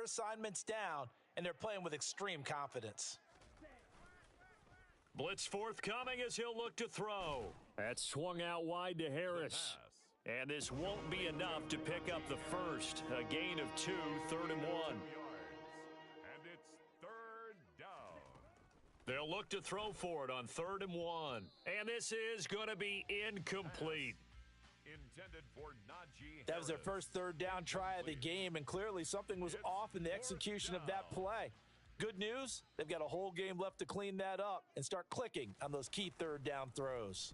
their assignments down, and they're playing with extreme confidence. Blitz forthcoming as he'll look to throw. That swung out wide to Harris. And this won't be enough to pick up the first. A gain of 2, 3rd and 1. And it's 3rd down. They'll look to throw for it on 3rd and 1. And this is going to be incomplete. Intended for Najee. That was their first third down try of the game, and clearly something was off in the execution of that play. Good news, they've got a whole game left to clean that up and start clicking on those key third down throws.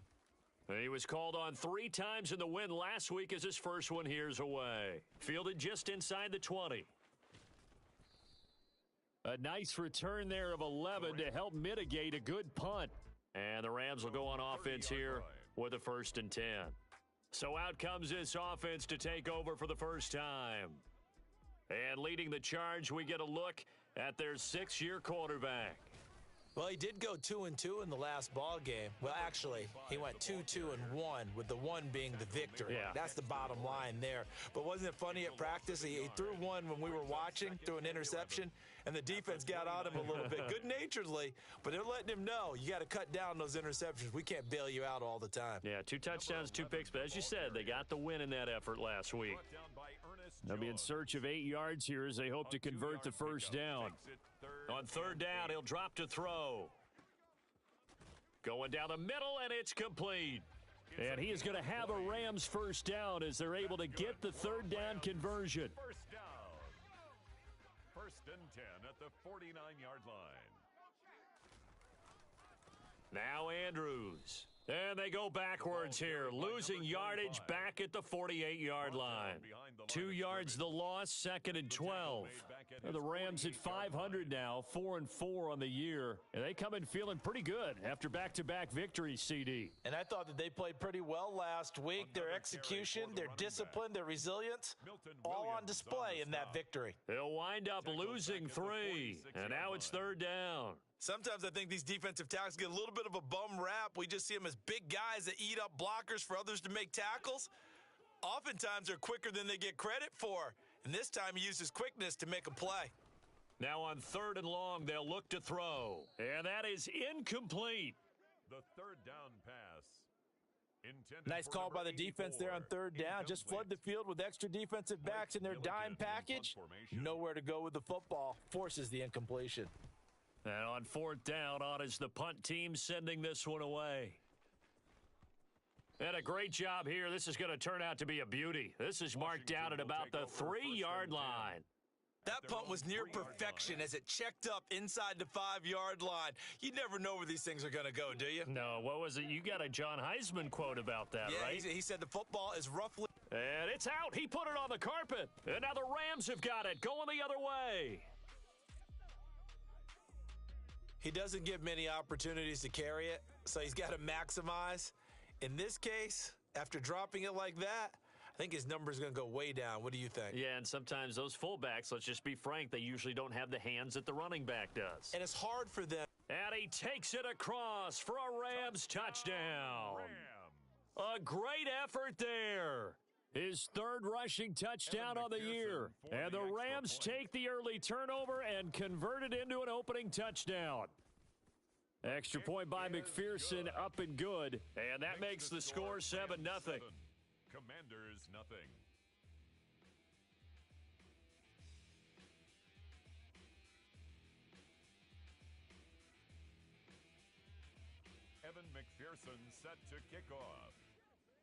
He was called on 3 times in the win last week as his first one here's away. Fielded just inside the 20. A nice return there of 11 to help mitigate a good punt. And the Rams will go on offense here with a 1st and 10. So out comes this offense to take over for the first time. And leading the charge, we get a look at their 6-year quarterback. Well, he did go 2-2 in the last ball game. Well, actually, he went 2-2-1, with the 1 being the victory. Yeah. That's the bottom line there. But wasn't it funny at practice? He threw one when we were watching, threw an interception, and the defense got on him a little bit, good-naturedly. But they're letting him know, you got to cut down those interceptions. We can't bail you out all the time. Yeah, 2 touchdowns, 2 picks. But as you said, they got the win in that effort last week. They'll be in search of 8 yards here as they hope to convert the first down. On 3rd down, he'll drop to throw. Going down the middle, and it's complete. And he is going to have a Rams first down as they're able to get the 3rd down conversion. First down. 1st and 10 at the 49-yard line. Now Andrews. And they go backwards here, losing yardage back at the 48-yard line. 2 yards the loss, 2nd and 12. The Rams at 500 now, 4-4 on the year. And they come in feeling pretty good after back-to-back victories, CD. And I thought that they played pretty well last week. Their execution, their discipline, their resilience, all on display in that victory. They'll wind up losing 3, and now it's 3rd down. Sometimes I think these defensive tackles get a little bit of a bum rap. We just see them as big guys that eat up blockers for others to make tackles. Oftentimes they're quicker than they get credit for. And this time he uses quickness to make a play. Now on 3rd and long, they'll look to throw. And that is incomplete. The 3rd down pass. Nice call by the defense there on 3rd down. Just flood the field with extra defensive backs in their dime package. Nowhere to go with the football. Forces the incompletion. And on 4th down, on is the punt team sending this one away. And a great job here. This is going to turn out to be a beauty. This is marked out at about the 3-yard line. That punt was near perfection as it checked up inside the 5-yard line. You never know where these things are going to go, do you? No, what was it? You got a John Heisman quote about that, right? He said the football is roughly... And it's out. He put it on the carpet. And now the Rams have got it, going the other way. He doesn't give many opportunities to carry it, so he's got to maximize. In this case, after dropping it like that, I think his number's going to go way down. What do you think? Yeah, and sometimes those fullbacks, let's just be frank, they usually don't have the hands that the running back does. And it's hard for them. And he takes it across for a Rams touchdown. A great effort there. His 3rd rushing touchdown on the year. And the Rams take the early turnover and convert it into an opening touchdown. Extra point by McPherson, up and good. And that makes the score 7-0. Commanders, nothing. Evan McPherson set to kick off.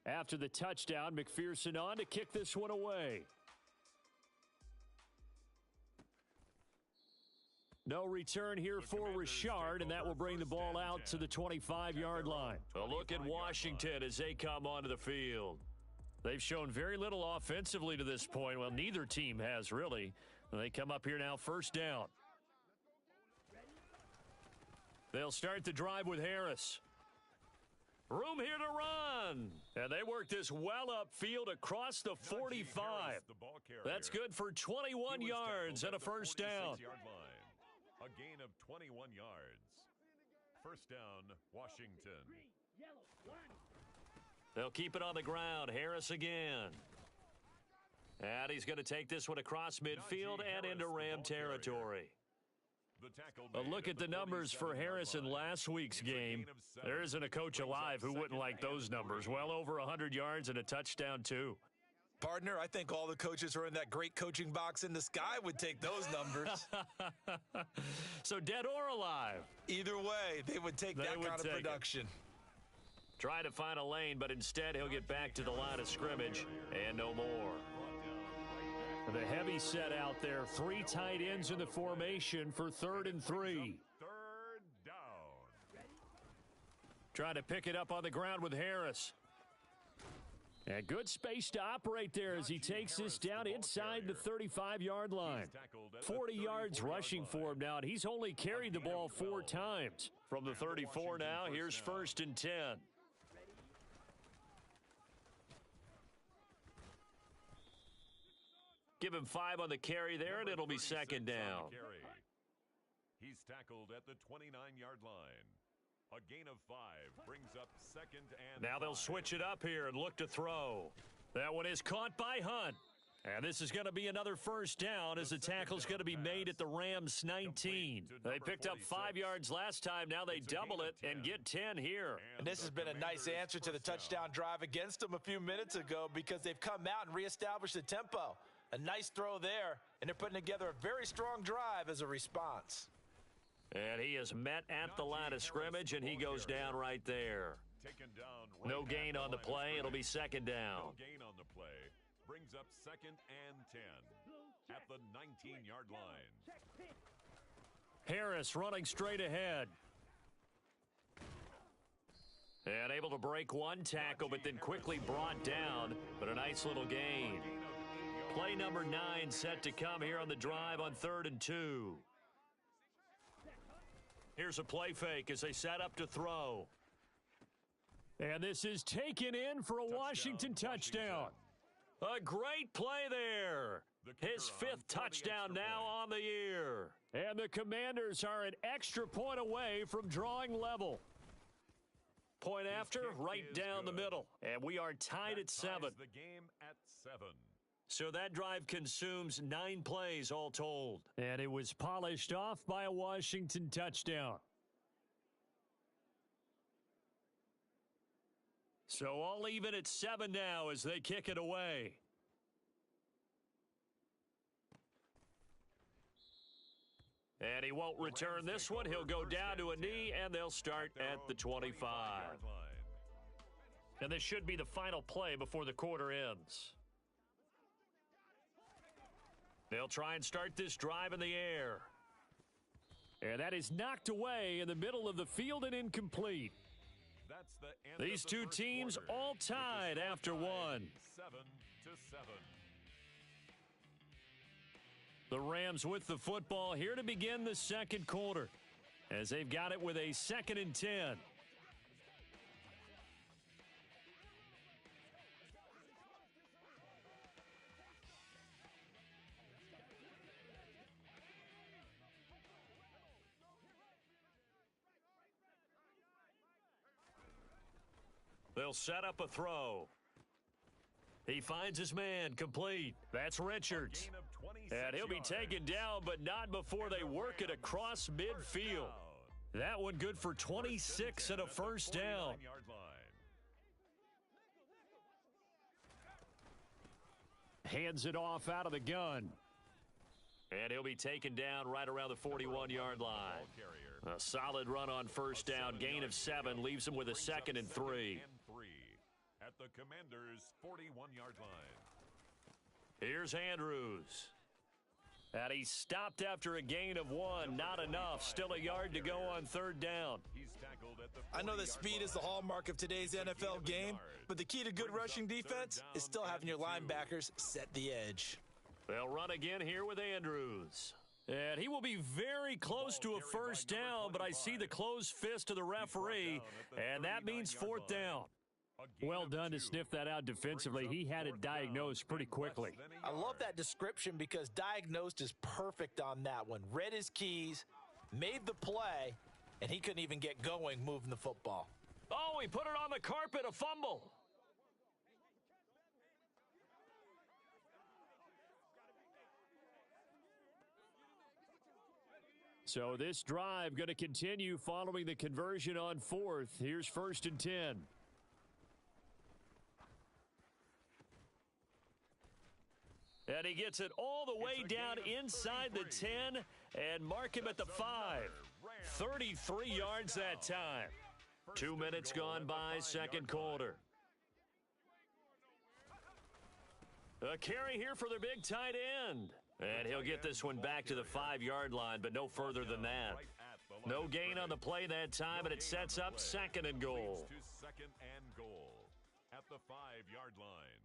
After the touchdown, McPherson on to kick this one away. No return here for Richard, and that will bring the ball out to the 25-yard line. A look at Washington as they come onto the field. They've shown very little offensively to this point. Well, neither team has, really. They come up here now, 1st down. They'll start the drive with Harris. Room here to run. And they work this well upfield across the 45. That's good for 21 yards and a 1st down. A gain of 21 yards. 1st down, Washington. They'll keep it on the ground. Harris again. And he's going to take this one across midfield and into Ram territory. A look at the numbers for Harris in last week's game. There isn't a coach alive who wouldn't like those numbers. Well over 100 yards and a touchdown, too. Partner, I think all the coaches who are in that great coaching box in the sky would take those numbers. So dead or alive? Either way, they would take that kind of production. Try to find a lane, but instead he'll get back to the line of scrimmage and no more. The heavy set out there. 3 tight ends in the formation for 3rd and 3. Third down. Trying to pick it up on the ground with Harris. And good space to operate there as he takes this down inside the 35-yard line. 40 yards rushing for him now, and he's only carried the ball 4 times. From the 34 now, here's 1st and 10. Give him 5 on the carry there, and it'll be 2nd down. He's tackled at the 29-yard line. A gain of 5 brings up 2nd and Now they'll 5. switch it up here and look to throw. That one is caught by Hunt. And this is going to be another 1st down as the tackle's going to be made at the Rams 19. They picked up 5 yards last time. Now they double it and get 10 here. And this has been a nice answer to the touchdown drive against them a few minutes ago because they've come out and reestablished the tempo. A nice throw there, and they're putting together a very strong drive as a response. And he is met at the line of scrimmage, and he goes down right there. No gain on the play. It'll be 2nd down. No gain on the play. Brings up 2nd and 10 at the 19-yard line. Harris running straight ahead. And able to break one tackle, but then quickly brought down. But a nice little gain. Play number 9 set to come here on the drive on 3rd and 2. Here's a play fake as they set up to throw. And this is taken in for a Washington touchdown. A great play there. His 5th touchdown now on the year. And the Commanders are an extra point away from drawing level. Point after, right down the middle. And we are tied at 7. The game at 7. So that drive consumes 9 plays all told. And it was polished off by a Washington touchdown. So all even at 7 now as they kick it away. And he won't return this one. He'll go down to a knee, and they'll start at the 25. And this should be the final play before the quarter ends. They'll try and start this drive in the air. And that is knocked away in the middle of the field and incomplete. That's the end These of the 2 first teams quarter, all with the tied score after tied 1. 7-7. The Rams with the football here to begin the 2nd quarter as they've got it with a 2nd and 10. They'll set up a throw. He finds his man, complete. That's Richards. And he'll be taken down, but not before they work it across midfield. That one good for 26 and a 1st down. Hands it off out of the gun. And he'll be taken down right around the 41-yard line. A solid run on 1st down. Gain of 7 leaves him with a 2nd and 3. At the Commanders' 41-yard line. Here's Andrews. And he stopped after a gain of 1. Not enough. Still a yard to go on 3rd down. I know that speed is the hallmark of today's NFL game, but the key to good rushing defense is still having your linebackers set the edge. They'll run again here with Andrews. And he will be very close to a 1st down, but I see the closed fist of the referee, and that means 4th down. Well done to sniff that out defensively. He had it diagnosed pretty quickly. I love that description because diagnosed is perfect on that one. Read his keys, made the play, and he couldn't even get going moving the football. Oh, he put it on the carpet, a fumble. So this drive going to continue following the conversion on fourth. Here's 1st and 10. And he gets it all the way down inside the 10 and mark him at the 5. 33 yards that time. 2 minutes gone by, second quarter. A carry here for their big tight end. And he'll get this one back to the 5-yard line, but no further than that. No gain on the play that time, and it sets up 2nd and goal. Second and goal at the 5-yard line.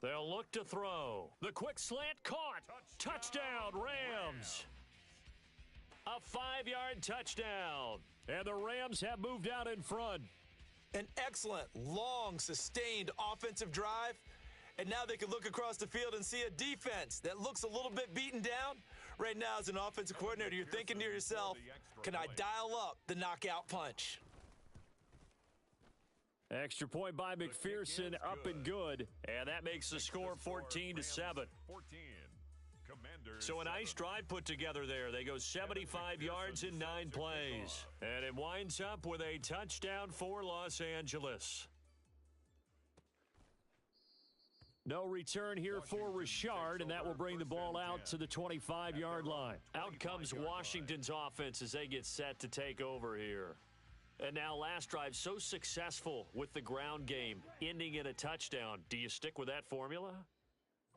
They'll look to throw. The quick slant caught. Touchdown, Rams. A 5-yard touchdown. And the Rams have moved out in front. An excellent, long, sustained offensive drive. And now they can look across the field and see a defense that looks a little bit beaten down. Right now, as an offensive coordinator, you're thinking to yourself, can I dial up the knockout punch? Extra point by McPherson, up and good. And that makes the score 14-7. So a nice drive put together there. They go 75 yards in 9 plays. And it winds up with a touchdown for Los Angeles. No return here for Richard, and that will bring the ball out to the 25-yard line. Out comes Washington's offense as they get set to take over here. And now last drive so successful with the ground game, ending in a touchdown. Do you stick with that formula?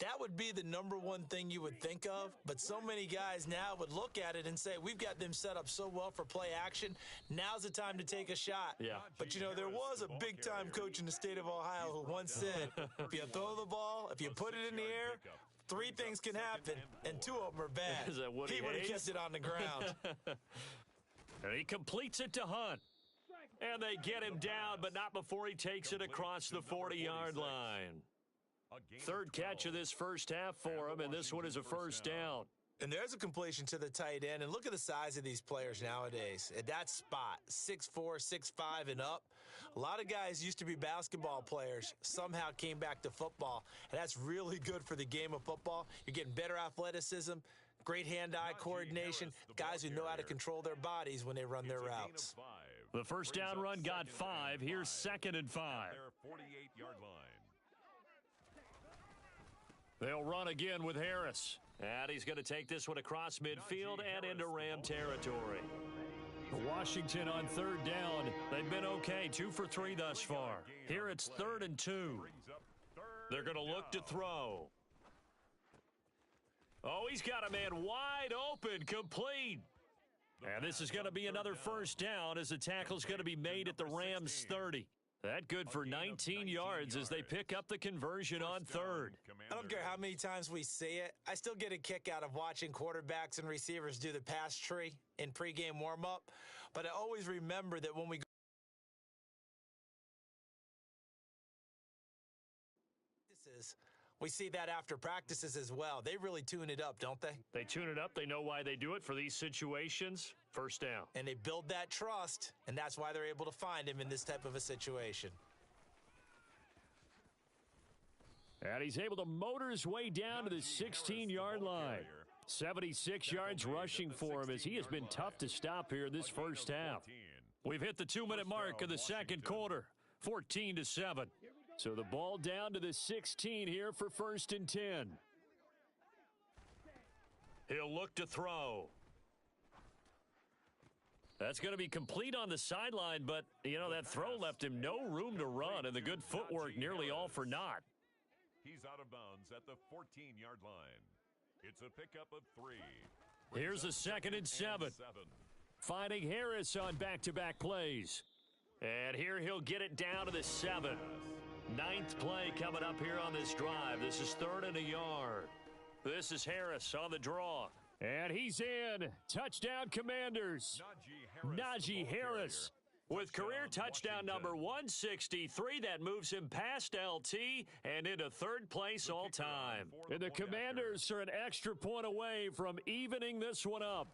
That would be the number one thing you would think of, but so many guys now would look at it and say, we've got them set up so well for play action. Now's the time to take a shot. Yeah. But, you know, there was a big-time coach in the state of Ohio who once said, if you throw the ball, if you put it in the air, 3 things can happen, and 2 of them are bad. Is that Woody He would have Hayes? kept it on the ground. And he completes it to Hunt. And they get him down, but not before he takes it across the 40-yard line. 3rd catch of this first half for him, and this one is a first down. And there's a completion to the tight end. And look at the size of these players nowadays. At that spot, 6'4", 6'5", and up. A lot of guys used to be basketball players, somehow came back to football. And that's really good for the game of football. You're getting better athleticism, great hand-eye coordination, guys who know how to control their bodies when they run their routes. The first down run got 5. Here's 2nd and 5. Their 48-yard line. They'll run again with Harris. And he's going to take this one across midfield and into Ram territory. Washington on 3rd down. They've been okay, 2 for 3 thus far. Here it's 3rd and 2. They're going to look to throw. Oh, he's got a man wide open, complete. And this is going to be another first down as the tackle's going to be made at the Rams' 30. That good for 19 yards as they pick up the conversion on 3rd. I don't care how many times we say it. I still get a kick out of watching quarterbacks and receivers do the pass tree in pregame warm-up. But I always remember that when we go we see that after practices as well. They really tune it up, don't they? They tune it up. They know why they do it for these situations. First down. And they build that trust, and that's why they're able to find him in this type of a situation. And he's able to motor his way down to the 16-yard line. 76 yards rushing for him as he has been tough to stop here this first half. We've hit the 2-minute mark of the second quarter, 14-7. So the ball down to the 16 here for 1st and 10. He'll look to throw. That's going to be complete on the sideline, but, you know, that throw left him no room to run, and the good footwork nearly all for naught. He's out of bounds at the 14-yard line. It's a pickup of 3. Here's a 2nd and 7. Finding Harris on back-to-back plays. And here he'll get it down to the 7. 9th play coming up here on this drive. This is 3rd and a yard. This is Harris on the draw. And he's in. Touchdown, Commanders. Najee Harris with career touchdown number 163. That moves him past LT and into 3rd place all time. And the Commanders are an extra point away from evening this one up.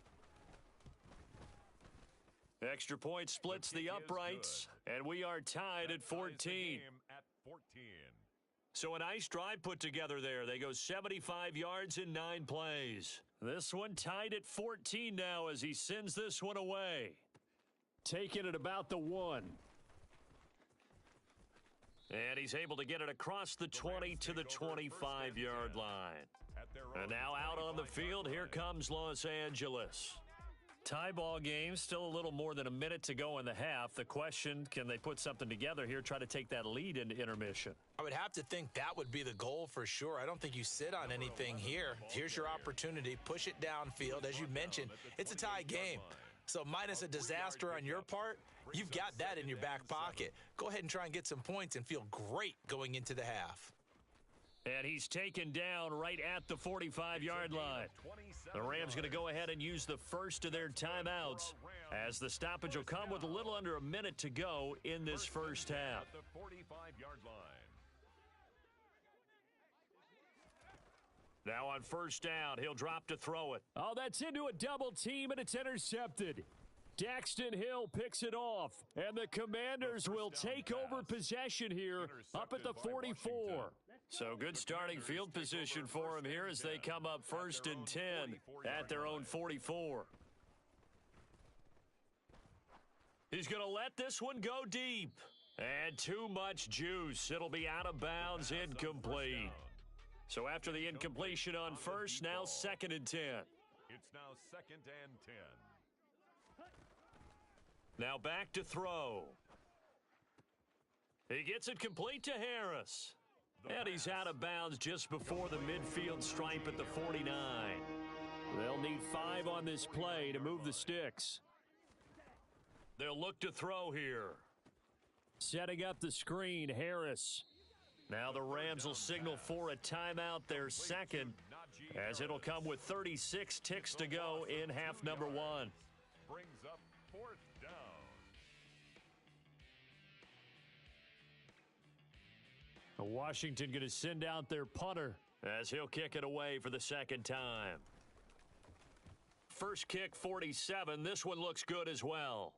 Extra point splits the uprights, and we are tied at 14. So a nice drive put together there. They go 75 yards in 9 plays. This one tied at 14 now as he sends this one away. Taking it about the 1. And he's able to get it across the 20 to the 25-yard line. And now out on the field, here comes Los Angeles. Tie ball game, still a little more than a minute to go in the half. The question, can they put something together here, try to take that lead into intermission? I would have to think that would be the goal for sure. I don't think you sit on anything here. Here's your opportunity. Push it downfield. As you mentioned, it's a tie game. So minus a disaster on your part, you've got that in your back pocket. Go ahead and try and get some points and feel great going into the half. And he's taken down right at the 45-yard line. The Rams going to go ahead and use the first of their timeouts as the stoppage will come with a little under a minute to go in this first half. Now on first down, he'll drop to throw it. Oh, that's into a double team, and it's intercepted. Daxton Hill picks it off, and the Commanders will take over possession here up at the 44. So good starting field position for him here as they come up 1st and 10 at their own 44. He's going to let this one go deep. And too much juice. It'll be out of bounds, incomplete. So after the incompletion on first, now 2nd and 10. It's now 2nd and 10. Now back to throw. He gets it complete to Harris. And he's out of bounds just before the midfield stripe at the 49. They'll need 5 on this play to move the sticks. They'll look to throw here. Setting up the screen, Harris. Now the Rams will signal for a timeout, their second, as it'll come with 36 ticks to go in half number 1. Brings up 4th down. Washington going to send out their punter as he'll kick it away for the second time. First kick, 47. This one looks good as well.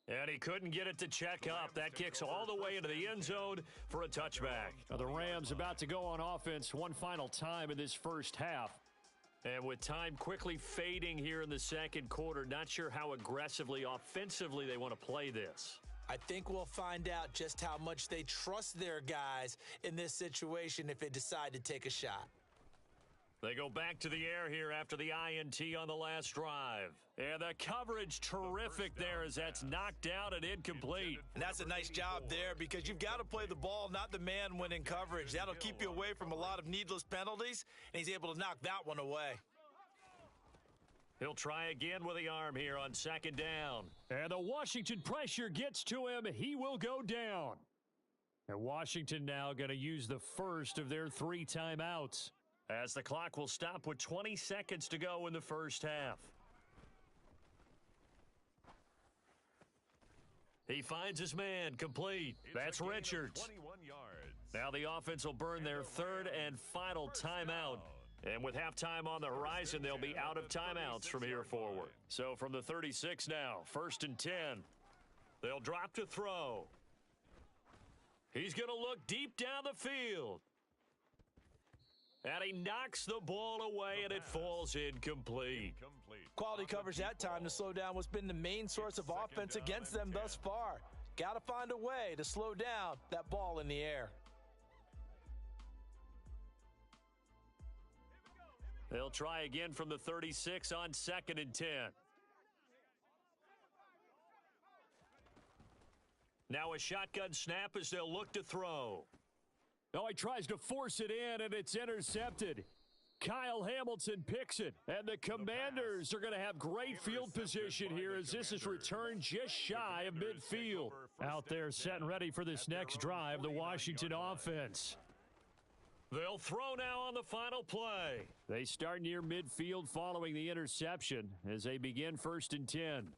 And he couldn't get it to check up. That kicks all the way into the end zone for a touchback. Now the Rams about to go on offense one final time in this first half. And with time quickly fading here in the second quarter, not sure how aggressively, offensively they want to play this. I think we'll find out just how much they trust their guys in this situation if they decide to take a shot. They go back to the air here after the INT on the last drive. And the coverage terrific there as that's knocked out and incomplete. And that's a nice job there because you've got to play the ball, not the man when in coverage. That'll keep you away from a lot of needless penalties, and he's able to knock that one away. He'll try again with the arm here on 2nd down. And the Washington pressure gets to him. He will go down. And Washington now going to use the first of their 3 timeouts, as the clock will stop with 20 seconds to go in the first half. He finds his man, complete. That's Richards. 21 yards. Now the offense will burn their 3rd and final timeout. And with halftime on the horizon, they'll be out of timeouts from here forward. So from the 36 now, 1st and 10. They'll drop to throw. He's going to look deep down the field. And he knocks the ball away, and it falls incomplete. Quality coverage that time to slow down what's been the main source of offense against them thus far. Got to find a way to slow down that ball in the air. They'll try again from the 36 on 2nd and 10. Now a shotgun snap as they'll look to throw. Oh, he tries to force it in, and it's intercepted. Kyle Hamilton picks it, and the Commanders are going to have great field position here as this is returned just shy of midfield. Out there set and ready for this next drive, the Washington offense. They'll throw now on the final play. They start near midfield following the interception as they begin 1st and 10.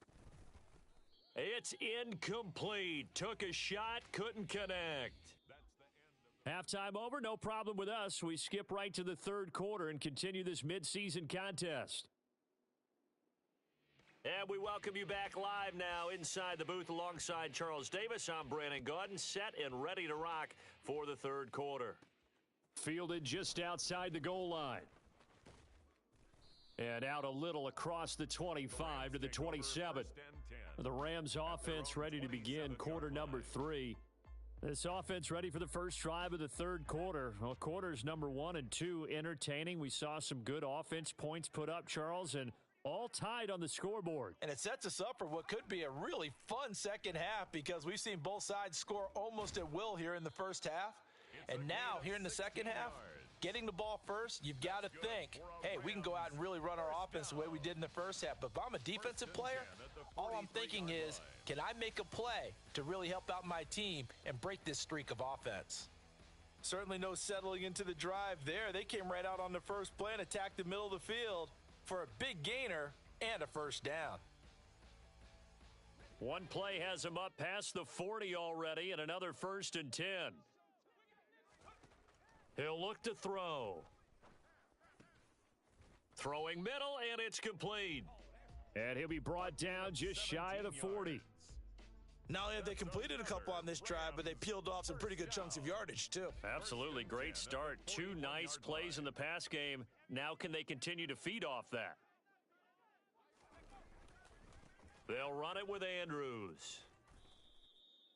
It's incomplete. Took a shot, couldn't connect. Halftime over, no problem with us. We skip right to the 3rd quarter and continue this midseason contest. And we welcome you back live now inside the booth alongside Charles Davis. I'm Brandon Gaudin, set and ready to rock for the third quarter. Fielded just outside the goal line. And out a little across the 25 to the 27. The Rams offense ready to begin quarter number 3. This offense ready for the first drive of the third quarter. Well, quarters number 1 and 2 entertaining. We saw some good offense points put up, Charles, and all tied on the scoreboard. And it sets us up for what could be a really fun second half because we've seen both sides score almost at will here in the first half. And now, here in the second half, getting the ball first, you've got to think, hey, we can go out and really run our offense the way we did in the first half. But if I'm a defensive player, all I'm thinking is, can I make a play to really help out my team and break this streak of offense? Certainly no settling into the drive there. They came right out on the first play and attacked the middle of the field for a big gainer and a first down. One play has him up past the 40 already and another 1st and 10. He'll look to throw. Throwing middle, and it's complete. And he'll be brought down just shy of the 40. Not only have they completed a couple on this drive, but they peeled off some pretty good chunks of yardage, too. Absolutely. Great start. 2 nice plays in the pass game. Now can they continue to feed off that? They'll run it with Andrews.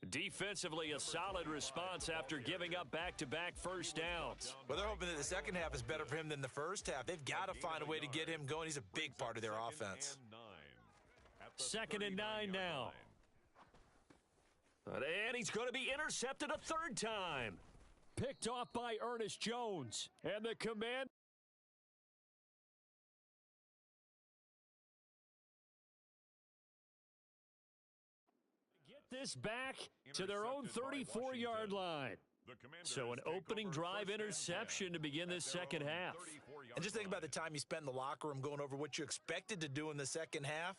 Defensively, a solid response after giving up back-to-back first downs. Well, they're hoping that the second half is better for him than the first half. They've got to find a way to get him going. He's a big part of their offense. 2nd and 9 now. And he's going to be intercepted a 3rd time. Picked off by Ernest Jones. And the command. Get this back to their own 34-yard line. So an opening drive interception to begin this second half. And just think about the time you spent in the locker room going over what you expected to do in the second half.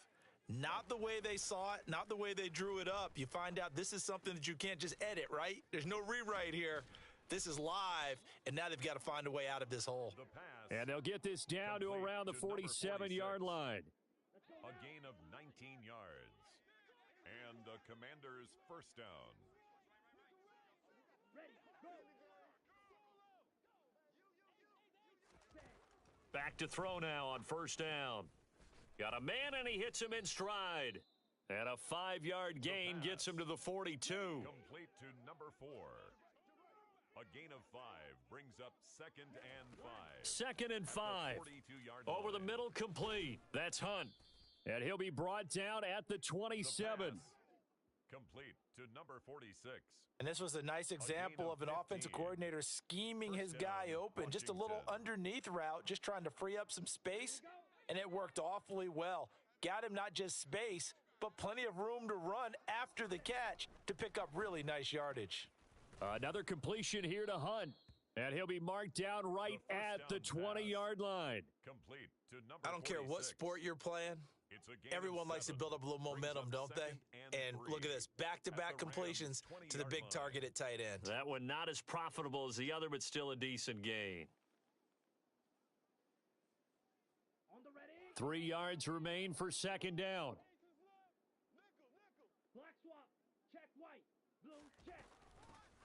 Not the way they saw it, not the way they drew it up. You find out this is something that you can't just edit, right? There's no rewrite here. This is live, and now they've got to find a way out of this hole. And they'll get this down to around the 47-yard line. A gain of 19 yards. And the Commanders' first down. Back to throw now on first down. Got a man, and he hits him in stride. And a 5-yard gain gets him to the 42. Complete to number 4. A gain of 5 brings up 2nd and 5. 2nd and 5. Over the middle, complete. That's Hunt. And he'll be brought down at the 27. Complete to number 46. And this was a nice example of an offensive coordinator scheming his guy open. Just a little underneath route, just trying to free up some space. And it worked awfully well. Got him not just space, but plenty of room to run after the catch to pick up really nice yardage. Another completion here to Hunt. And he'll be marked down right at the 20-yard line. Complete to number I don't care what 46. sport you're playing. Everyone likes to build up a little momentum, don't they? And look at this, back-to-back completions to the big target at tight end. That one not as profitable as the other, but still a decent gain. 3 yards remain for 2nd down.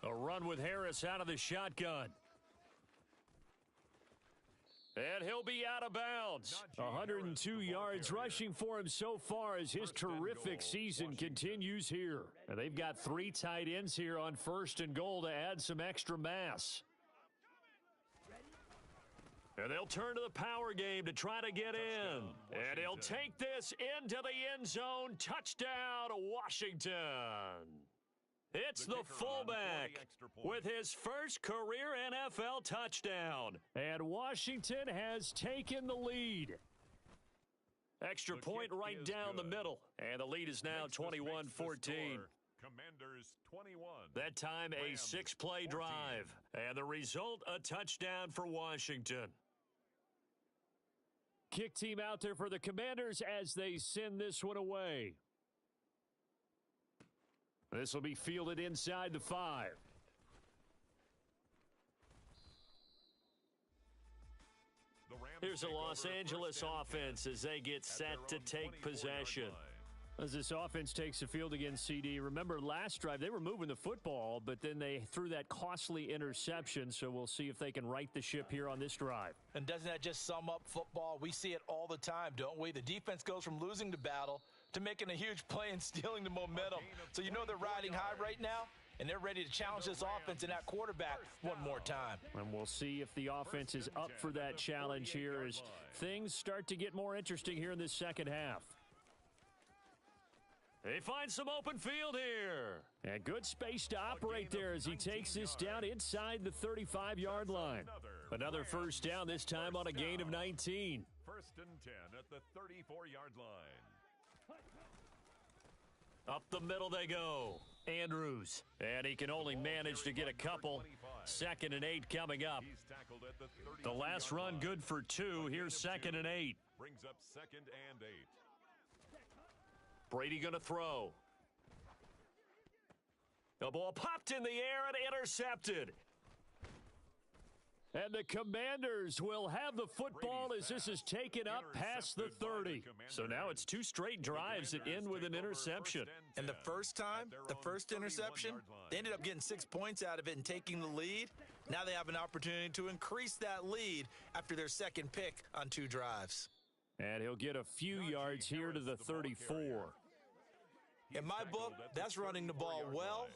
A run with Harris out of the shotgun. And he'll be out of bounds. 102 yards rushing for him so far as his terrific season continues here. And they've got 3 tight ends here on 1st and goal to add some extra mass. And they'll turn to the power game to try to get in. And he'll take this into the end zone. Touchdown, Washington. It's the fullback with his first career NFL touchdown. And Washington has taken the lead. Extra point right down the middle. And the lead is now 21-14. Commanders 21. That time a 6-play drive. And the result, a touchdown for Washington. Kick team out there for the Commanders as they send this one away. This will be fielded inside the 5. The Rams Here's a Los Angeles offense as they get set to take possession. As this offense takes the field again, CD, remember last drive they were moving the football, but then they threw that costly interception, so we'll see if they can right the ship here on this drive. And doesn't that just sum up football? We see it all the time, don't we? The defense goes from losing the battle to making a huge play and stealing the momentum. So you know they're riding high right now, and they're ready to challenge this offense and that quarterback one more time. And we'll see if the offense is up for that challenge here as things start to get more interesting here in this second half. They find some open field here. And good space to operate there as he takes this down inside the 35-yard line. Another first down, this time on a gain of 19. First and 10 at the 34-yard line. Up the middle they go. Andrews. And he can only manage to get a couple. 2nd and 8 coming up. The last run good for 2. Here's 2nd and 8. Brings up 2nd and 8. Brady going to throw. The ball popped in the air and intercepted. And the Commanders will have the football as this is taken up past the 30. So now it's 2 straight drives that end with an interception. And the first time, the first interception, they ended up getting 6 points out of it and taking the lead. Now they have an opportunity to increase that lead after their second pick on 2 drives. And he'll get a few yards here to the 34. In my book, that's running the ball well,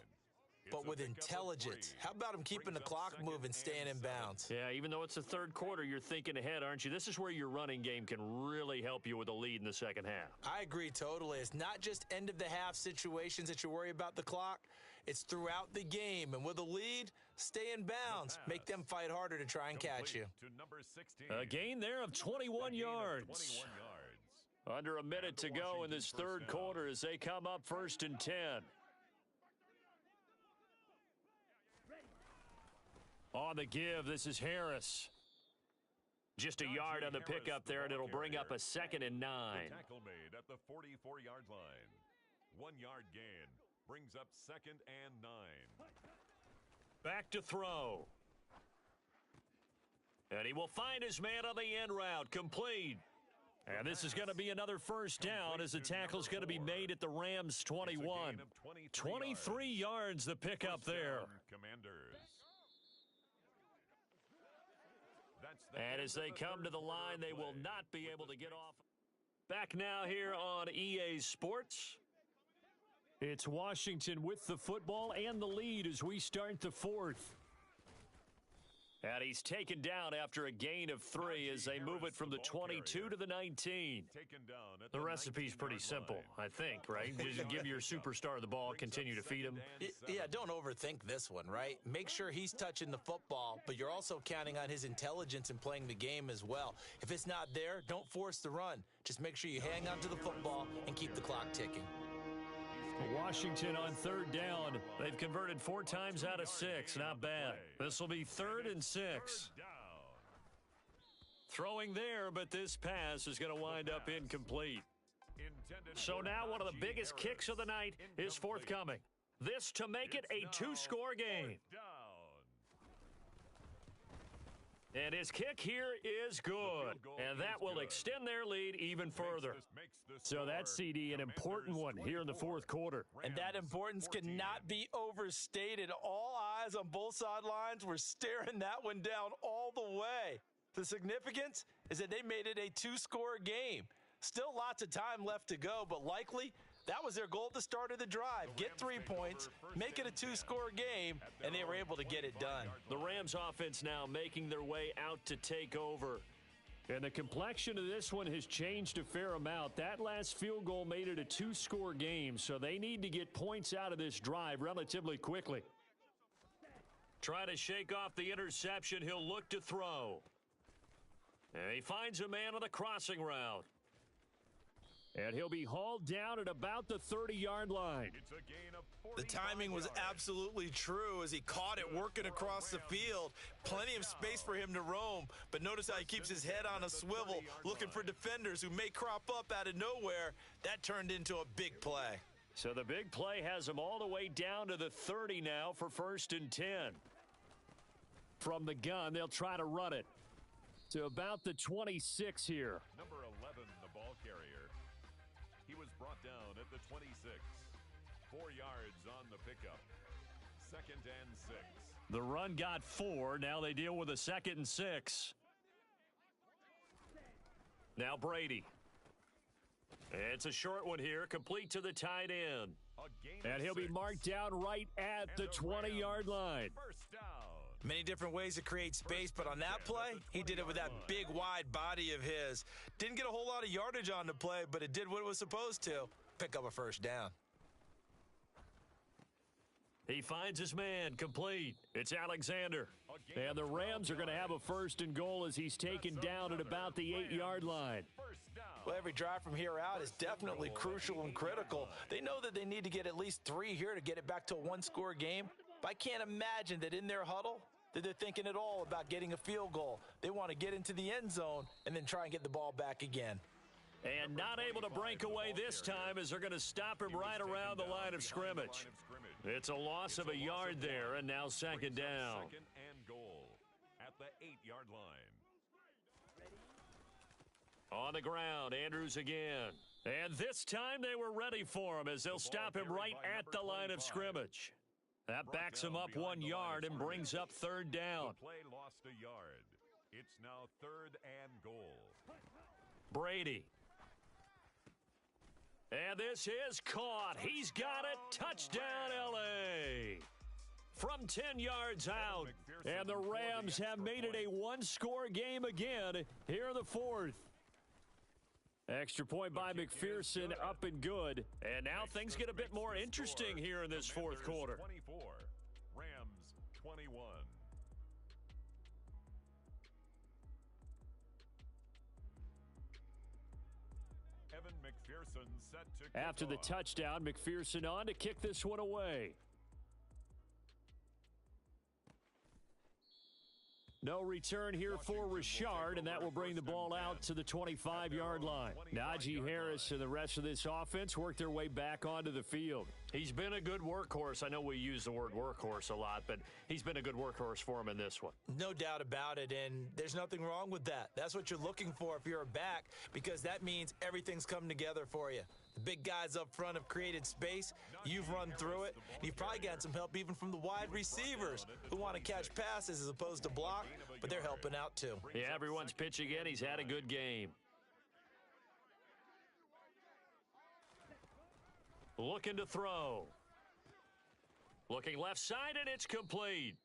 but with intelligence. How about him keeping the clock moving, staying in bounds? Yeah, even though it's the third quarter, you're thinking ahead, aren't you? This is where your running game can really help you with a lead in the second half. I agree totally. It's not just end-of-the-half situations that you worry about the clock. It's throughout the game. And with a lead, stay in bounds. Make them fight harder to try and catch you. A gain there of 21 yards. Under a minute to go in this third quarter as they come up 1st and 10. On the give, this is Harris. Just a yard on the pickup there, and it'll bring up a 2nd and 9. Tackle made at the 44-yard line. 1 yard gain brings up 2nd and 9. Back to throw. And he will find his man on the end route, complete. And this is going to be another first down as the tackle's going to be made at the Rams' 21. 23 yards the pickup there. And as they come to the line, they will not be able to get off. Back now here on EA Sports. It's Washington with the football and the lead as we start the 4th. And he's taken down after a gain of 3 as they move it from the 22 to the 19. The recipe's pretty simple, I think, right? Just give your superstar the ball, continue to feed him. Yeah, don't overthink this one, right? Make sure he's touching the football, but you're also counting on his intelligence in playing the game as well. If it's not there, don't force the run. Just make sure you hang on to the football and keep the clock ticking. Washington on 3rd down. They've converted 4 times out of 6. Not bad. This will be 3rd and 6. Throwing there, but this pass is going to wind up incomplete. So now one of the biggest kicks of the night is forthcoming. This to make it a 2-score game. And his kick here is good. And that will extend their lead even further. So that's, CD, an important one here in the 4th quarter. And that importance cannot be overstated. All eyes on both sidelines were staring that one down all the way. The significance is that they made it a 2-score game. Still lots of time left to go, but likely that was their goal at the start of the drive. Get 3 points, make it a 2-score game, and they were able to get it done. The Rams offense now making their way out to take over. And the complexion of this one has changed a fair amount. That last field goal made it a 2-score game, so they need to get points out of this drive relatively quickly. Try to shake off the interception. He'll look to throw. And he finds a man on the crossing route. And he'll be hauled down at about the 30-yard line. The timing was absolutely true as he caught it working across the field. Plenty of space for him to roam, but notice how he keeps his head on a swivel, looking for defenders who may crop up out of nowhere. That turned into a big play. So the big play has him all the way down to the 30 now for 1st and 10. From the gun, they'll try to run it. to about the 26 here. Number 11, the ball carrier. He was brought down at the 26. 4 yards on the pickup. 2nd and 6. The run got 4. Now they deal with a 2nd and 6. Now Brady. It's a short one here, complete to the tight end. And he'll be marked down right at the 20-yard line. First down. Many different ways to create space, but on that play, he did it with that big, wide body of his. Didn't get a whole lot of yardage on the play, but it did what it was supposed to. Pick up a first down. He finds his man, complete. It's Alexander. And the Rams are going to have a 1st and goal as he's taken down at about the 8-yard line. Well, every drive from here out is definitely crucial and critical. They know that they need to get at least 3 here to get it back to a one-score game. But I can't imagine that in their huddle that they're thinking at all about getting a field goal. They want to get into the end zone and then try and get the ball back again. And not able to break away this time as they're going to stop him right around the line of scrimmage. It's a loss of a yard there, and now 2nd down. 2nd and goal at the 8-yard line. On the ground, Andrews again. And this time they were ready for him as they'll stop him right at the line of scrimmage. That backs him up 1 yard and brings up 3rd down. The play lost a yard. It's now 3rd and goal. Brady. And this is caught. He's got it. Touchdown, L.A. From 10 yards out. And the Rams have made it a one-score game again here in the 4th. Extra point by McPherson, up and good. And now things get a bit more interesting here in this 4th quarter. 24, Rams 21. Evan McPherson set to kick After the off. touchdown, McPherson on to kick this one away. No return here for Richard, and that will bring the ball out to the 25-yard line. Najee Harris and the rest of this offense work their way back onto the field. He's been a good workhorse. I know we use the word workhorse a lot, but he's been a good workhorse for him in this one. No doubt about it, and there's nothing wrong with that. That's what you're looking for if you're a back, because that means everything's come together for you. The big guys up front have created space. You've run through it. And you've probably got some help even from the wide receivers who want to catch passes as opposed to block, but they're helping out too. Yeah, everyone's pitching in. He's had a good game. Looking to throw. Looking left side, and it's complete.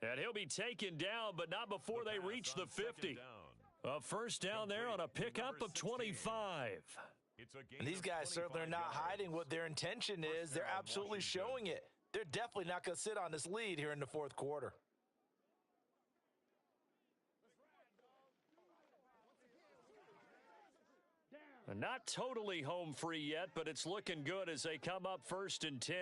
And he'll be taken down, but not before they reach the 50. A first down there on a pickup of 25. And these guys certainly are not hiding what their intention is. They're absolutely showing it. They're definitely not going to sit on this lead here in the 4th quarter. Not totally home free yet, but it's looking good as they come up 1st and 10.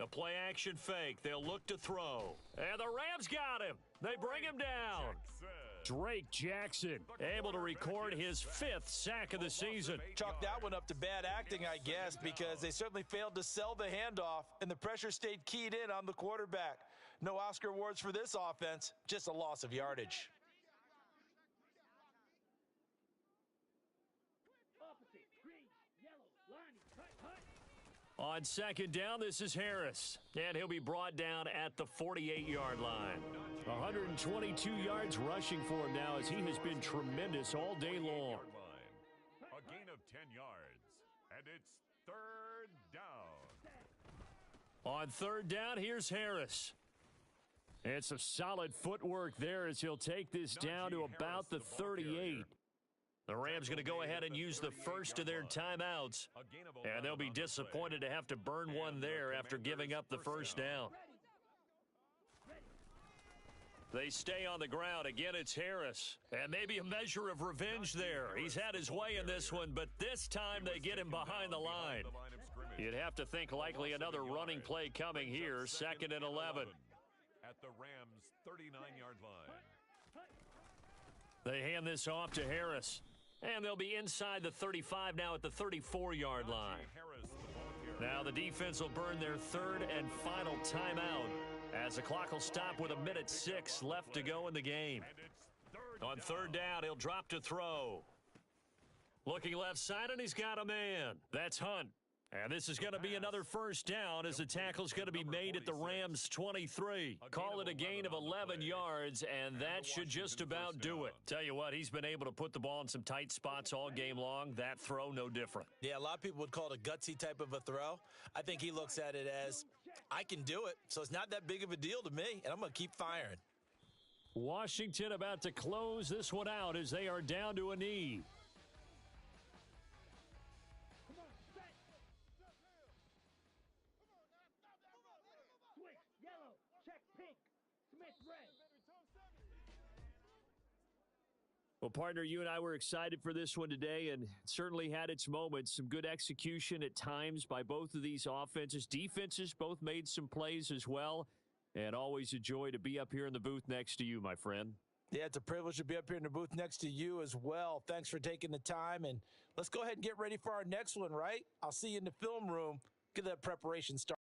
A play action fake. They'll look to throw. And the Rams got him. They bring him down. Drake Jackson able to record his 5th sack of the season. Chalk that one up to bad acting, I guess, because they certainly failed to sell the handoff, and the pressure stayed keyed in on the quarterback. No Oscar awards for this offense, just a loss of yardage. On 2nd down, this is Harris. And he'll be brought down at the 48-yard line. 122 yards rushing for him now as he has been tremendous all day long. A gain of 10 yards, and it's 3rd down. On 3rd down, here's Harris. It's some solid footwork there as he'll take this down to about the 38. The Rams going to go ahead and use the first of their timeouts, and they'll be disappointed to have to burn one there after giving up the first down. They stay on the ground. Again, it's Harris, and maybe a measure of revenge there. He's had his way in this one, but this time they get him behind the line. You'd have to think likely another running play coming here, 2nd and 11. At the Rams' 39-yard line. They hand this off to Harris. And they'll be inside the 35 now at the 34-yard line. Now the defense will burn their 3rd and final timeout as the clock will stop with 1:06 left to go in the game. On third down, he'll drop to throw. Looking left side, and he's got a man. That's Hunt. And this is going to be another first down as the tackle's going to be made at the Rams' 23. Call it a gain of 11 yards, and that should just about do it. Tell you what, he's been able to put the ball in some tight spots all game long. That throw, no different. Yeah, a lot of people would call it a gutsy type of a throw. I think he looks at it as, I can do it, so it's not that big of a deal to me, and I'm going to keep firing. Washington about to close this one out as they are down to a knee. Well, partner, you and I were excited for this one today, and it certainly had its moments. Some good execution at times by both of these offenses. Defenses both made some plays as well, and always a joy to be up here in the booth next to you, my friend. Yeah, it's a privilege to be up here in the booth next to you as well. Thanks for taking the time, and let's go ahead and get ready for our next one, right? I'll see you in the film room. Get that preparation started.